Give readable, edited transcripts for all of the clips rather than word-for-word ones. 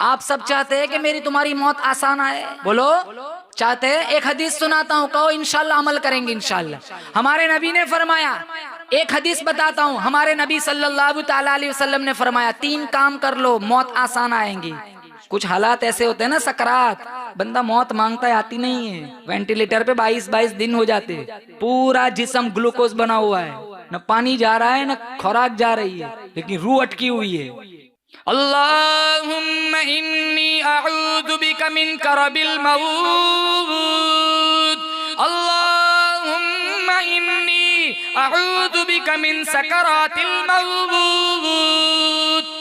آپ سب چاہتے ہیں کہ میری تمہاری موت آسان آئے؟ بولو چاہتے ہیں؟ ایک حدیث سناتا ہوں، کہو انشاءاللہ عمل کریں گے انشاءاللہ۔ ہمارے نبی نے فرمایا، ایک حدیث بتاتا ہوں، ہمارے نبی صلی اللہ تعالیٰ علیہ وسلم نے فرمایا 3 کام کر لو موت آسان آئیں گی۔ کچھ حالات ایسے ہوتے ہیں نا، سکرات، بندہ موت مانگتا ہے آتی نہیں ہے، وینٹیلیٹر پہ 22 دن ہو جاتے، پورا جسم گلوکوز بنا ہوا ہے، نہ پانی جا رہا ہے نہ خوراک جا رہی ہے، لیکن روح اٹکی ہوئی ہے۔ اللہم انی اعوذ بک من کرب الموت، اللہم انی اعوذ بک من سکرات الموت۔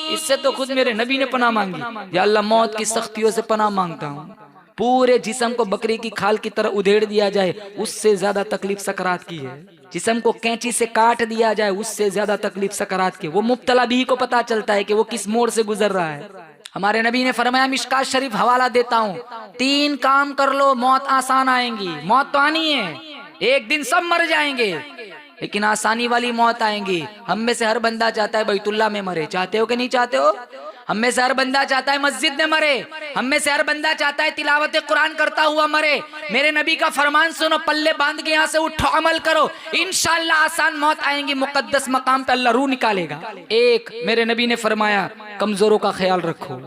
اس سے تو خود میرے نبی نے پناہ مانگی، یا اللہ موت کی سختیوں سے پناہ مانگتا ہوں، پورے جسم کو بکری کی کھال کی طرح ادھیڑ دیا جائے اس سے زیادہ تکلیف سکرات کی ہے، جسم کو کینچی سے کاٹ دیا جائے اس سے زیادہ تکلیف سکرات کی۔ وہ مبتلا بھی کو پتا چلتا ہے کہ وہ کس موڑ سے گزر رہا ہے۔ ہمارے نبی نے فرمایا، مشکات شریف حوالہ دیتا ہوں، 3 کام کر لو موت آسان آئیں گی۔ موت تو آنی ہے، ایک دن سب مر جائیں گے، لیکن آسانی والی موت آئیں گی۔ ہم میں سے ہر بندہ چاہتا ہے بیت اللہ میں مرے، چاہتے ہو کہ نہیں چاہتے ہو؟ ہم میں سے ہر بندہ چاہتا ہے مسجد میں مرے، ہم میں سے ہر بندہ چاہتا ہے تلاوت قرآن کرتا ہوا مرے۔ میرے نبی کا فرمان سنو، پلے باندھ کے یہاں سے اٹھو، عمل کرو، انشاءاللہ آسان موت آئیں گی، مقدس مقام پہ اللہ روح نکالے گا۔ ایک میرے نبی نے فرمایا، کمزوروں کا خیال رکھو۔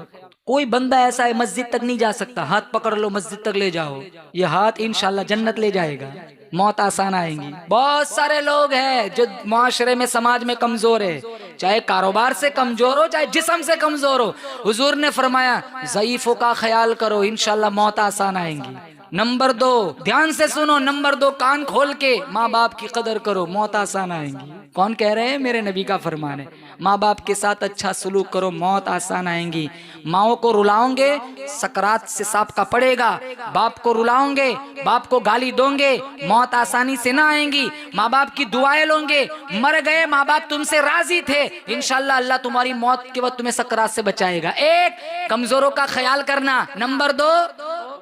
کوئی بندہ ایسا ہے مسجد تک نہیں جا سکتا، ہاتھ پکڑ لو مسجد تک لے جاؤ، یہ ہاتھ انشاءاللہ جنت لے جائے گا۔ موت آسان آئیں گی۔ بہت سارے لوگ ہیں جو معاشرے میں سماج میں کمزور ہے، چاہے کاروبار سے کمزور ہو چاہے جسم سے کمزور ہو۔ حضور نے فرمایا ضعیفوں کا خیال کرو، انشاءاللہ موت آسان آئیں گی۔ نمبر 2، دھیان سے سنو، نمبر 2 کان کھول کے ماں باپ کی قدر کرو، موت آسان آئیں گی۔ کون کہہ رہے ہیں؟ میرے نبی کا فرمان ہے، ماں باپ کے ساتھ اچھا سلوک کرو، موت آسان آئیں گی۔ ماؤں کو رلاؤں گے سکرات سے سابقہ پڑے گا، باپ کو رلاؤں گے، باپ کو گالی دوں گے، موت آسانی سے نہ آئیں گی۔ ماں باپ کی دعائیں لوں گے، مر گئے ماں باپ تم سے راضی تھے، انشاءاللہ اللہ تمہاری موت کے وقت تمہیں سکرات سے بچائے گا۔ ایک، کمزوروں کا خیال کرنا، نمبر 2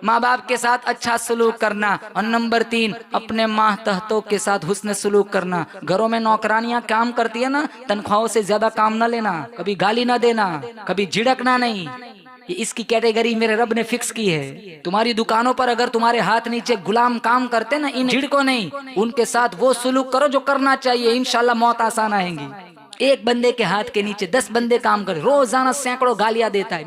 ماں باپ کے ساتھ اچھا سلوک کرنا، اور نمبر 3 اپنے ماتحتوں کے ساتھ حسن سلوک کرنا۔ گھروں میں نوکرانیاں کام کرتی ہیں نا، تنخواہوں سے زیادہ کام نہ لینا، کبھی گالی نہ دینا، کبھی جھڑکنا نہیں، یہ اس کی کیٹیگری میرے رب نے فکس کی ہے۔ تمہاری دکانوں پر اگر تمہارے ہاتھ نیچے غلام کام کرتے نا، ان جھڑکو نہیں، ان کے ساتھ وہ سلوک کرو جو کرنا چاہیے، انشاءاللہ موت آسان آئیں گی۔ ایک بندے کے ہاتھ کے نیچے 10 بندے کام کرے، روزانہ سینکڑوں گالیاں دیتا ہے۔